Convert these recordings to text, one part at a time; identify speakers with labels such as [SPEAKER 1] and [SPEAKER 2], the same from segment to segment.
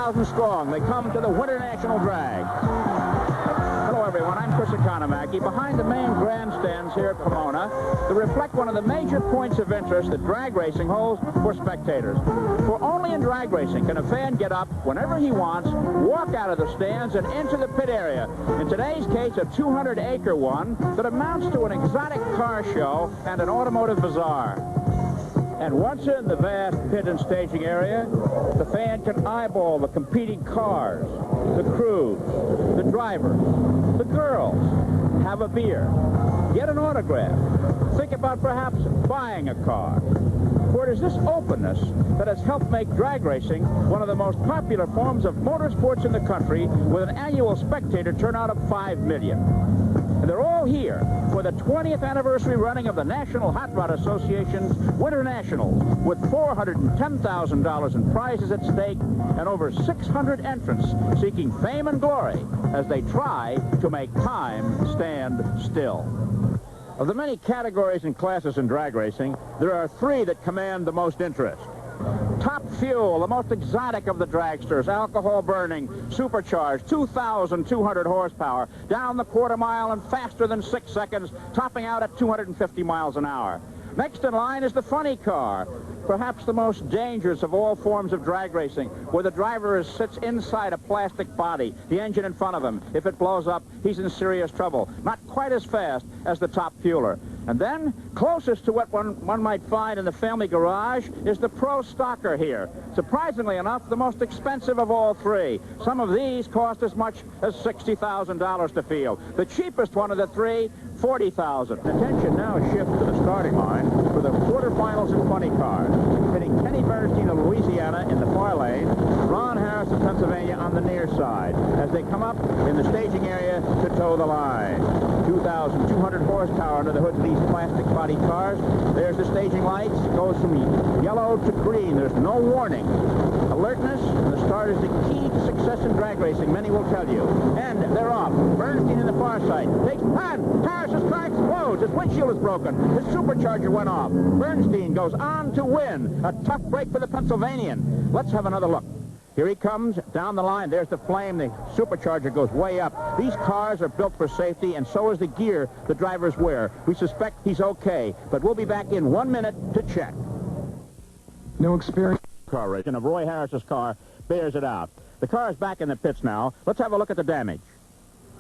[SPEAKER 1] 3,000 strong. They come to the Winter National Drag. Hello, everyone. I'm Chris Economaki. Behind the main grandstands here at Pomona, they reflect one of the major points of interest that drag racing holds for spectators. For only in drag racing can a fan get up whenever he wants, walk out of the stands, and into the pit area. In today's case, a 200-acre one that amounts to an exotic car show and an automotive bazaar. And once in the vast pit and staging area, the fan can eyeball the competing cars, the crews, the drivers, the girls, have a beer, get an autograph, think about perhaps buying a car. For it is this openness that has helped make drag racing one of the most popular forms of motorsports in the country, with an annual spectator turnout of 5 million. And they're all here for the 20th anniversary running of the National Hot Rod Association's Winternationals, with $410,000 in prizes at stake and over 600 entrants seeking fame and glory as they try to make time stand still. Of the many categories and classes in drag racing, there are 3 that command the most interest. Top Fuel, the most exotic of the dragsters, alcohol-burning, supercharged, 2,200 horsepower, down the quarter mile and faster than 6 seconds, topping out at 250 miles an hour. Next in line is the funny car, perhaps the most dangerous of all forms of drag racing, where the driver sits inside a plastic body, the engine in front of him. If it blows up, he's in serious trouble. Not quite as fast as the Top Fueler. And then, closest to what one might find in the family garage is the Pro Stocker here. Surprisingly enough, the most expensive of all 3. Some of these cost as much as $60,000 to field. The cheapest one of the 3, $40,000. Attention now shifts to the starting line for the quarterfinals in funny cars. Pitting Kenny Bernstein of Louisiana in the far lane, Ron Harris of Pennsylvania on the near side, as they come up in the staging area to toe the line. 2,200 horsepower under the hoods of these plastic body cars. There's the staging lights. It goes from yellow to green. There's no warning. Alertness and the start is the key to success in drag racing, many will tell you. And they're off. Bernstein in the far side takes on. Harris's car explodes. His windshield is broken. His supercharger went off. Bernstein goes on to win. A tough break for the Pennsylvanian. Let's have another look. Here he comes down the line. There's the flame. The supercharger goes way up. These cars are built for safety, and so is the gear the drivers wear. We suspect he's okay, but we'll be back in 1 minute to check.
[SPEAKER 2] No experience.
[SPEAKER 1] Car racing of Roy Harris's car bears it out. The car is back in the pits now. Let's have a look at the damage.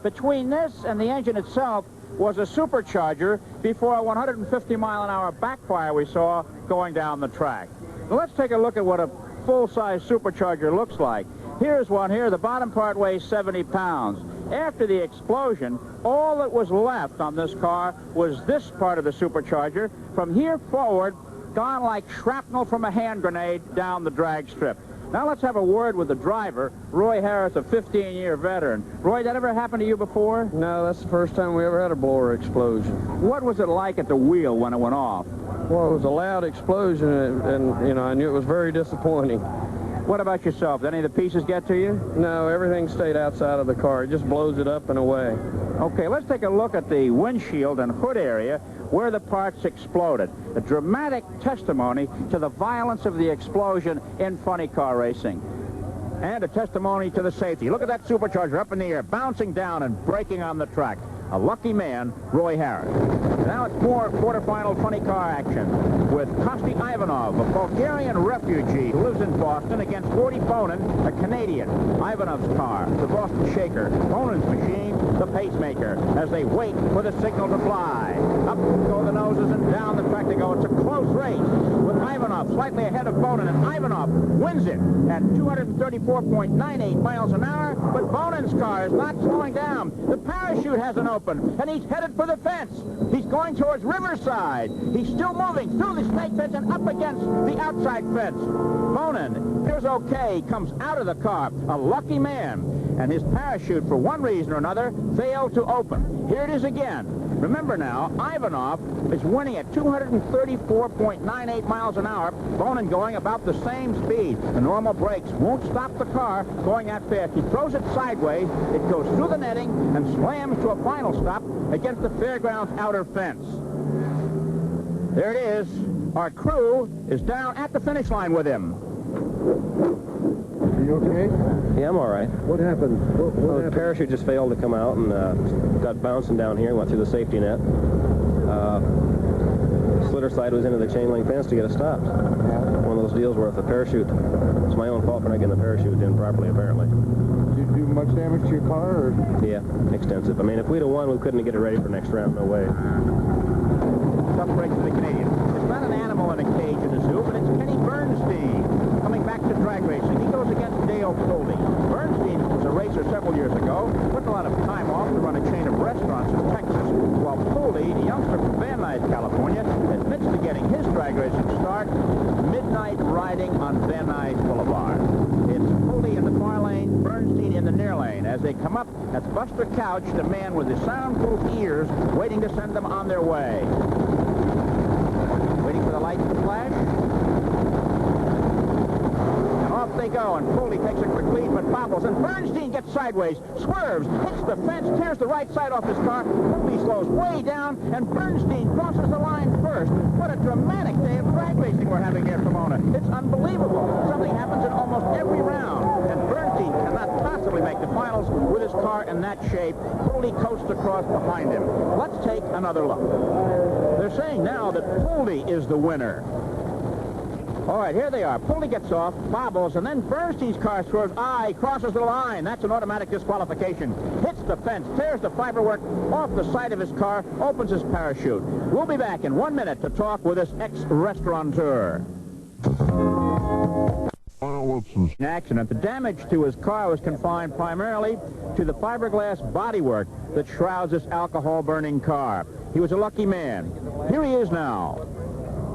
[SPEAKER 1] Between this and the engine itself was a supercharger before a 150-mile-an-hour backfire we saw going down the track. Now let's take a look at what a full-size supercharger looks like. Here's one here. The bottom part weighs 70 pounds. After the explosion, all that was left on this car was this part of the supercharger. From here forward, gone like shrapnel from a hand grenade down the drag strip. Now let's have a word with the driver, Roy Harris, a 15-year veteran. Roy, that ever happened to you before?
[SPEAKER 2] No, that's the first time we ever had a blower explosion.
[SPEAKER 1] What was it like at the wheel when it went off?
[SPEAKER 2] Well, it was a loud explosion, and you know, I knew it was very disappointing.
[SPEAKER 1] What about yourself? Did any of the pieces get to you?
[SPEAKER 2] No, everything stayed outside of the car. It just blows it up and away.
[SPEAKER 1] Okay, let's take a look at the windshield and hood area where the parts exploded. A dramatic testimony to the violence of the explosion in funny car racing. And a testimony to the safety. Look at that supercharger up in the air, bouncing down and braking on the track. A lucky man, Roy Harris. And now it's more quarterfinal funny car action with Kosti Ivanov, a Bulgarian refugee who lives in Boston, against Gordy Bonin, a Canadian. Ivanov's car, the Boston Shaker. Bonin's machine, the Pacemaker, as they wait for the signal to fly. Up go the noses and down the track they go. It's a close race with Ivanov slightly ahead of Bonin, and Ivanov wins it at 234.98 miles an hour, but Bonin's car is not slowing down. The parachute hasn't opened, and he's headed for the fence. He's going towards Riverside. He's still moving through the snake fence and up against the outside fence. Bonin is okay. He comes out of the car. A lucky man. And his parachute, for one reason or another, failed to open. Here it is again. Remember now, Ivanov is winning at 234.98 miles an hour. Bonin going about the same speed. The normal brakes won't stop the car going that fast. He throws it sideways. It goes through the netting and slams to a final stop against the fairground's outer fence. There it is. Our crew is down at the finish line with him.
[SPEAKER 3] Are you okay?
[SPEAKER 4] Yeah, I'm all right.
[SPEAKER 3] What happened? What
[SPEAKER 4] The
[SPEAKER 3] happened?
[SPEAKER 4] parachute just failed to come out and got bouncing down here and went through the safety net. Slitter slide was into the chain link fence to get it stopped. One of those deals where if the parachute, it's my own fault for not getting the parachute in properly, apparently.
[SPEAKER 3] Did you do much damage to your car? Or?
[SPEAKER 4] Yeah, extensive. I mean, if we'd have won, we couldn't get it ready for next round. No way.
[SPEAKER 1] Tough break for the Canadian. It's not an animal in a cage in the zoo, but it's Kenny Bernstein coming back to drag racing. He goes against Dale Foley. Bernstein was a racer several years ago, took a lot of time off to run a chain of restaurants in Texas, while Foley, the youngster from Van Nuys, California, admits to getting his drag racing start midnight riding on Van Nuys Boulevard. It's Foley in the far lane, Bernstein in the near lane. As they come up, that's Buster Couch, the man with the soundproof ears, waiting to send them on their way. Waiting for the lights to flash. And off they go, and Foley takes a quick lead, but bobbles, and Bernstein gets sideways, swerves, hits the fence, tears the right side off his car. Foley slows way down, and Bernstein crosses the line first. What a dramatic day of drag racing we're having here at Pomona. It's unbelievable. Something happens in almost every round, and Bernstein cannot possibly make the finals with his car in that shape. Foley coasts across behind him. Let's take another look. They're saying now that Foley is the winner. All right, here they are. Foley gets off, bobbles, and then Bernstein's car swerves. He crosses the line. That's an automatic disqualification. Hits the fence, tears the fiberwork off the side of his car, opens his parachute. We'll be back in 1 minute to talk with this ex-restaurateur. Accident. The damage to his car was confined primarily to the fiberglass bodywork that shrouds this alcohol-burning car. He was a lucky man. Here he is now.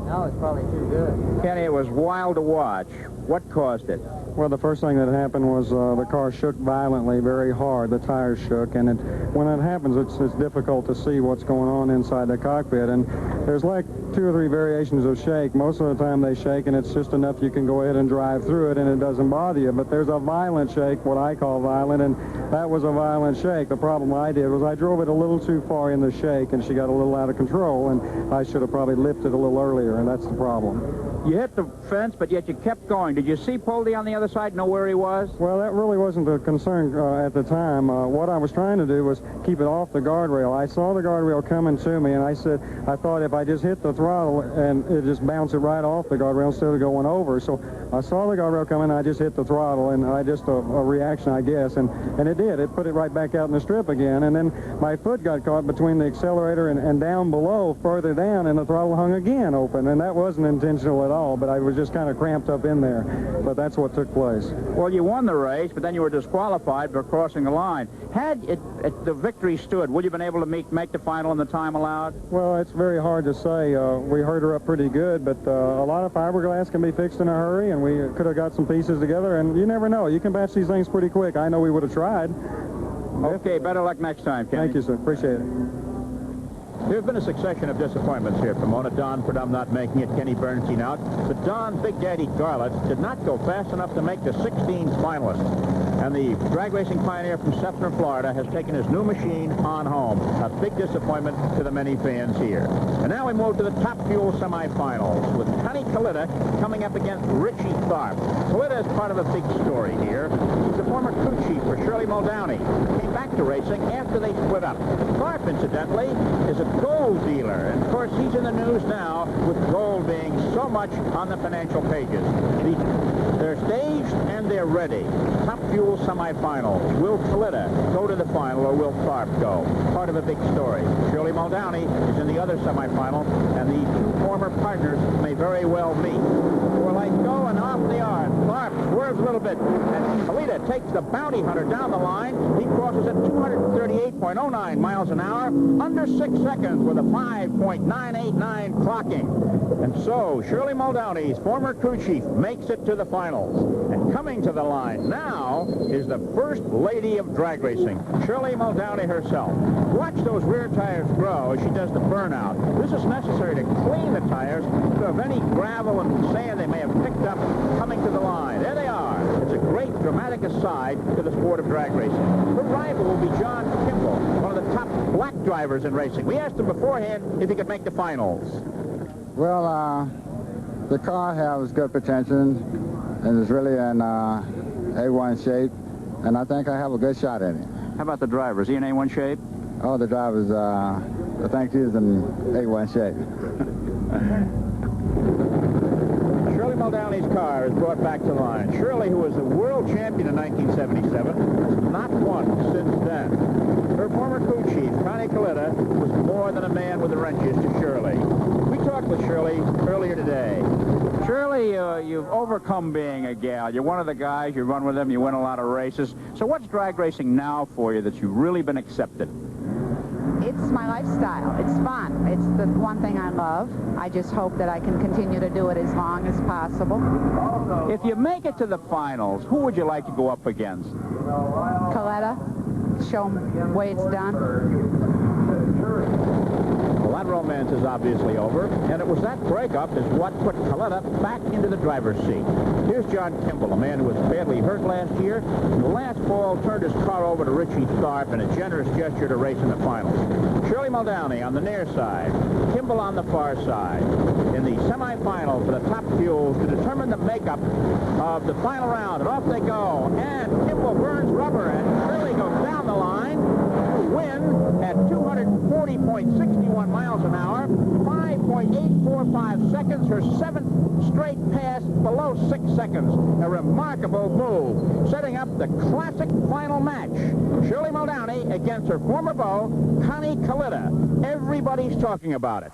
[SPEAKER 5] Now it's probably too good.
[SPEAKER 1] Kenny, it was wild to watch. What caused it?
[SPEAKER 2] Well, the first thing that happened was the car shook violently, very hard. The tires shook, and when that happens, it's difficult to see what's going on inside the cockpit. And there's like 2 or 3 variations of shake. Most of the time they shake, and it's just enough you can go ahead and drive through it, and it doesn't bother you. But there's a violent shake, what I call violent, and that was a violent shake. The problem I did was I drove it a little too far in the shake, and she got a little out of control, and I should have probably lifted a little earlier, and that's the problem.
[SPEAKER 1] You hit the fence, but yet you kept going. Did you see Foley on the other side, know where he was?
[SPEAKER 2] Well, that really wasn't a concern at the time. What I was trying to do was keep it off the guardrail. I saw the guardrail coming to me, and I thought if I just hit the throttle and it just bounced it right off the guardrail instead of going over. So I saw the guardrail coming, and I just hit the throttle, and I just a reaction, I guess, and it did. It put it right back out in the strip again, and then my foot got caught between the accelerator and down below, further down, and the throttle hung again open, and that wasn't intentional at all, but I was just kind of cramped up in there. But that's what took place.
[SPEAKER 1] Well, you won the race, but then you were disqualified for crossing the line. Had the victory stood, would you have been able to make the final in the time allowed?
[SPEAKER 2] Well, it's very hard to say. We hurt her up pretty good, but a lot of fiberglass can be fixed in a hurry, and we could have got some pieces together, and you never know. You can batch these things pretty quick. I know we would have tried.
[SPEAKER 1] Okay, better luck next time, Kenny.
[SPEAKER 2] Thank you, sir. Appreciate it.
[SPEAKER 1] There's been a succession of disappointments here at Pomona. Don Purdom not making it, Kenny Bernstein out. But Don Big Daddy Garlett did not go fast enough to make the 16 finalists. And the drag racing pioneer from Sefner, Florida, has taken his new machine on home. A big disappointment to the many fans here. And now we move to the Top Fuel semifinals with Connie Coletta coming up against Richie Tharp. Coletta is part of a big story here. He's a former crew chief for Shirley Muldowney. Came back to racing after they split up. Tharp, incidentally, is a gold dealer. And, of course, he's in the news now with gold being so much on the financial pages. They're staged and they're ready. Top Fuel semifinals. Will Coletta go to the final or will Tharp go? Part of a big story. Shirley Muldowney is in the other semifinal, and the 2 former partners may very well meet. 4 lights go, and off they are. Tharp swerves a little bit, and Coletta takes the bounty hunter down the line. He crosses at 238.09 miles an hour, under 6 seconds with a 5.989 clocking. And so, Shirley Muldowney's former crew chief makes it to the finals. And coming to the line now is the first lady of drag racing, Shirley Muldowney herself. Watch those rear tires grow as she does the burnout. This is necessary to clean the tires of any gravel and sand they may have picked up coming to the line. There they are. It's a great dramatic aside to the sport of drag racing. Her rival will be John Kimball, one of the top black drivers in racing. We asked him beforehand if he could make the finals.
[SPEAKER 6] Well, the car has good potential, and it's really an
[SPEAKER 3] A1 shape, and I think I have a good shot at it.
[SPEAKER 1] How about the driver? Is he in A1 shape?
[SPEAKER 3] Oh, the driver's, I think he's in A1 shape.
[SPEAKER 1] Shirley Muldowney's car is brought back to line. Shirley, who was the world champion in 1977, has not won since then. Her former crew chief, Connie Coletta, was more than a man with the wrenches to Shirley. We talked with Shirley earlier today. Shirley, you've overcome being a gal. You're one of the guys. You run with them. You win a lot of races. So what's drag racing now for you that you've really been accepted?
[SPEAKER 6] It's my lifestyle. It's fun. It's the one thing I love. I just hope that I can continue to do it as long as possible.
[SPEAKER 1] If you make it to the finals, who would you like to go up against?
[SPEAKER 6] Coletta, show them the way it's done.
[SPEAKER 1] Well, that romance is obviously over, and it was that breakup is what put Coletta back into the driver's seat. Here's John Kimball, a man who was badly hurt last year. In the last fall, turned his car over to Richie Tharp in a generous gesture to race in the finals. Shirley Muldowney on the near side, Kimball on the far side. In the semifinals for the top fuels to determine the makeup of the final round. And off they go. And Kimball burns rubber, and Shirley goes down the line to win at 240.61 miles an hour, 5.845 seconds, her 7th straight pass below 6 seconds. A remarkable move, setting up the classic final match. Shirley Muldowney against her former beau, Connie Coletta. Everybody's talking about it.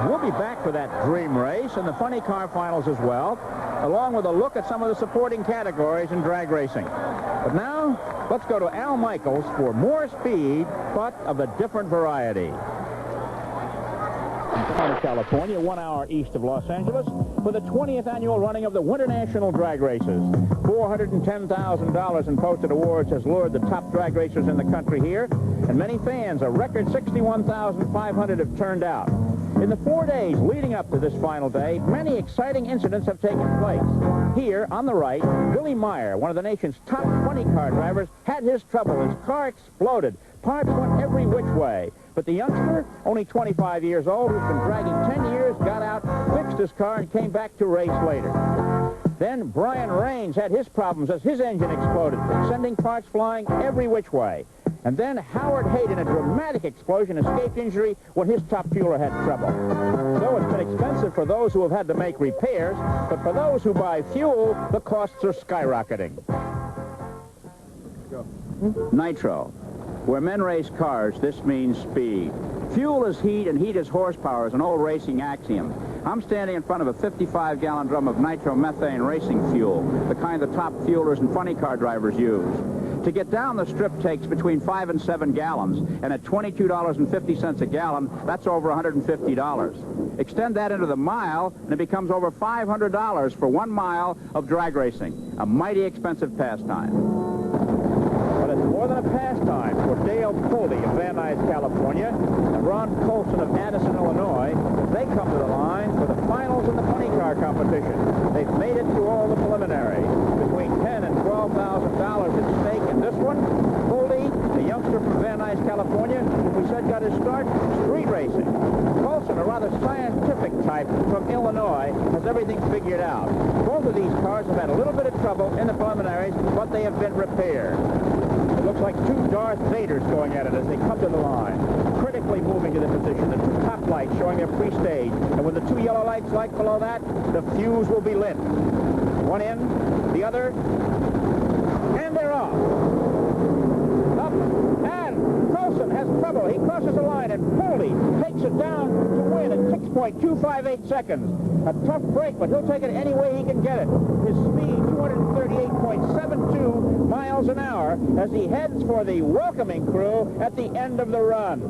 [SPEAKER 1] We'll be back for that dream race and the funny car finals as well, along with a look at some of the supporting categories in drag racing. But now, let's go to Al Michaels for more speed, but of a different variety. In California, 1 hour east of Los Angeles, for the 20th annual running of the Winternational drag races. $410,000 in posted awards has lured the top drag racers in the country here, and many fans, a record 61,500, have turned out. In the 4 days leading up to this final day, many exciting incidents have taken place. Here, on the right, Willie Meyer, one of the nation's top 20 car drivers, had his trouble. His car exploded. Parts went every which way. But the youngster, only 25 years old, who's been dragging 10 years, got out, fixed his car, and came back to race later. Then Brian Raines had his problems as his engine exploded, sending parts flying every which way. And then Howard Hayden, a dramatic explosion, escaped injury when his top fueler had trouble. So it's been expensive for those who have had to make repairs, but for those who buy fuel, the costs are skyrocketing. Nitro. Where men race cars, this means speed. Fuel is heat, and heat is horsepower, is an old racing axiom. I'm standing in front of a 55-gallon drum of nitromethane racing fuel, the kind the top fuelers and funny car drivers use. To get down the strip takes between 5 and 7 gallons, and at $22.50 a gallon, that's over $150. Extend that into the mile, and it becomes over $500 for 1 mile of drag racing. A mighty expensive pastime. But it's more than a pastime for Dale Pulte of Van Nuys, California, and Ron Colson of Addison, Illinois. They come to the line for the finals in the funny car competition. They've made it through all the preliminaries. Between $10,000 and $12,000 at stake in this one. Pulte, the youngster from Van Nuys, California, who we said got his start street racing. Colson, a rather scientific type from Illinois, has everything figured out. Both of these cars have had a little bit of trouble in the preliminaries, but they have been repaired. It looks like two Darth Vaders going at it as they come to the line. Critically moving to the position, the two top lights showing their pre-stage. And when the two yellow lights light below that, the fuse will be lit. One in, the other, and they're off. Up, and Colson has trouble. He crosses the line, and Pulte takes it down to win at 6.258 seconds. A tough break, but he'll take it any way he can get it. His speed, 238.72 miles an hour, as he heads for the welcoming crew at the end of the run.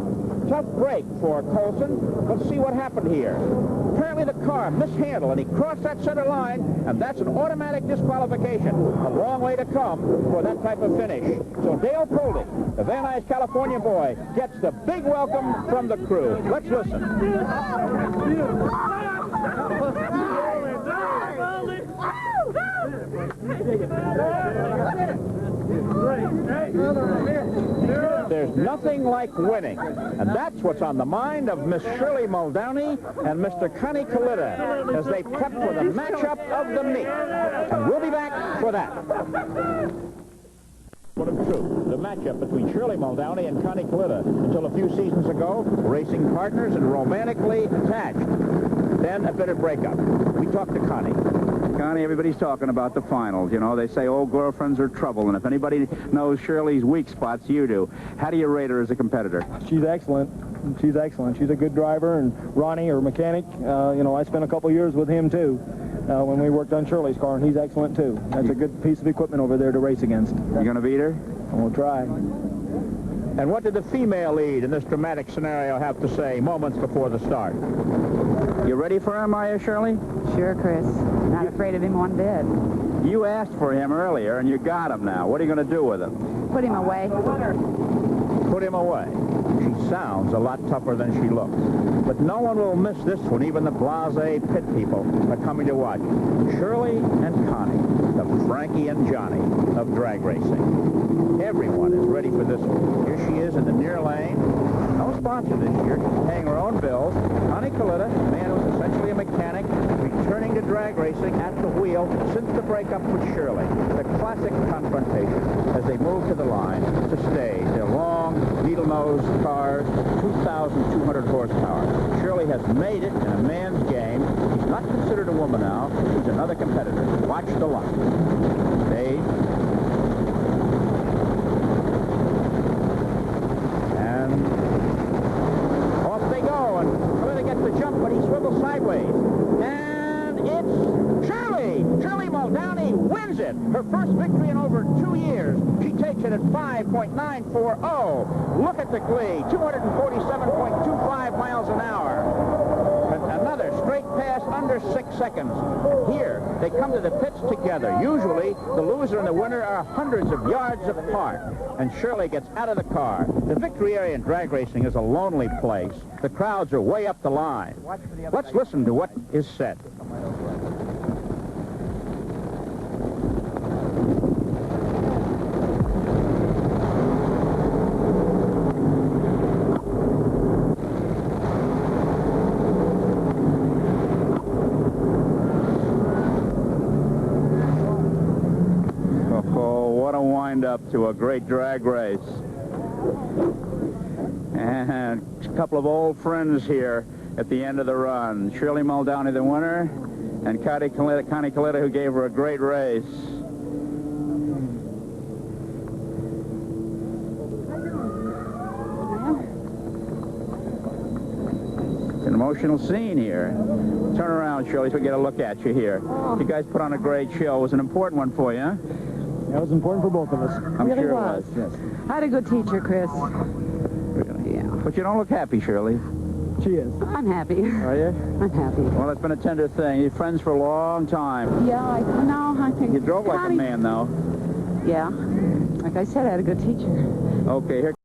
[SPEAKER 1] Tough break for Colson. Let's see what happened here. Apparently the car mishandled, and he crossed that center line, and that's an automatic disqualification. A long way to come for that type of finish. So Dale Pulte, the Van Nuys, California boy, gets the big welcome from the crew. Let's listen. There's there's nothing like winning. And that's what's on the mind of Miss Shirley Muldowney and Mr. Connie Coletta as they prep for the matchup of the meet. And we'll be back for that. What of truth, the matchup between Shirley Muldowney and Connie Coletta. Until a few seasons ago, racing partners and romantically attached. Then a bitter breakup. We talked to Connie.
[SPEAKER 3] Connie, everybody's talking about the finals. You know, they say old girlfriends are trouble, and if anybody knows Shirley's weak spots, you do. How do you rate her as a competitor?
[SPEAKER 7] She's excellent. She's excellent. She's a good driver, and Ronnie, her mechanic, you know, I spent a couple years with him, too, when we worked on Shirley's car, and he's excellent, too. That's a good piece of equipment over there to race against.
[SPEAKER 3] You going to beat her?
[SPEAKER 7] We'll try.
[SPEAKER 1] And what did the female lead in this dramatic scenario have to say moments before the start?
[SPEAKER 3] You ready for him, are you, Shirley?
[SPEAKER 6] Sure, Chris. Not afraid of him one bit.
[SPEAKER 3] You asked for him earlier, and you got him now. What are you going to do with him?
[SPEAKER 6] Put him away.
[SPEAKER 1] Put him away. She sounds a lot tougher than she looks. But no one will miss this one. Even the blasé pit people are coming to watch. Shirley and Connie, the Frankie and Johnny of drag racing. Everyone is ready for this one. Here she is in the near lane. No sponsor this year. She's paying her own bills. Connie Coletta, a man who's essentially a mechanic, returning to drag racing at the wheel since the breakup with Shirley. The classic confrontation as they move to the line to stage their long, needle-nosed cars, 2,200 horsepower. Shirley has made it in a man's game. She's not considered a woman now. She's another competitor. Watch the line. Stage. And off they go. And Coletta gets the jump, but he swivels sideways. And it's Shirley! Shirley Muldowney wins it. Her first victory in over 2 years. She takes it at 5.940. Look at the glee. 247.25 miles an hour. And another straight pass under 6 seconds. Here, they come to the pits together. Usually, the loser and the winner are hundreds of yards apart. And Shirley gets out of the car. The victory area in drag racing is a lonely place. The crowds are way up the line. Let's listen to what is said.
[SPEAKER 3] Up to a great drag race. And a couple of old friends here at the end of the run. Shirley Muldowney, the winner, and Connie Coletta, who gave her a great race. It's an emotional scene here. Turn around, Shirley, so we get a look at you here. You guys put on a great show. It was an important one for you, huh?
[SPEAKER 7] That was important for both of us.
[SPEAKER 3] I'm
[SPEAKER 6] Really
[SPEAKER 3] sure
[SPEAKER 6] was.
[SPEAKER 3] it was. Yes.
[SPEAKER 6] I had a good teacher, Chris.
[SPEAKER 3] Really?
[SPEAKER 6] Yeah.
[SPEAKER 3] But you don't look happy, Shirley.
[SPEAKER 7] She is.
[SPEAKER 6] I'm happy.
[SPEAKER 3] Are you?
[SPEAKER 6] I'm happy.
[SPEAKER 3] Well, it's been a tender thing. You're friends for a long time.
[SPEAKER 6] Yeah, I think...
[SPEAKER 3] You drove like a man, though.
[SPEAKER 6] Yeah. Like I said, I had a good teacher.
[SPEAKER 3] Okay, here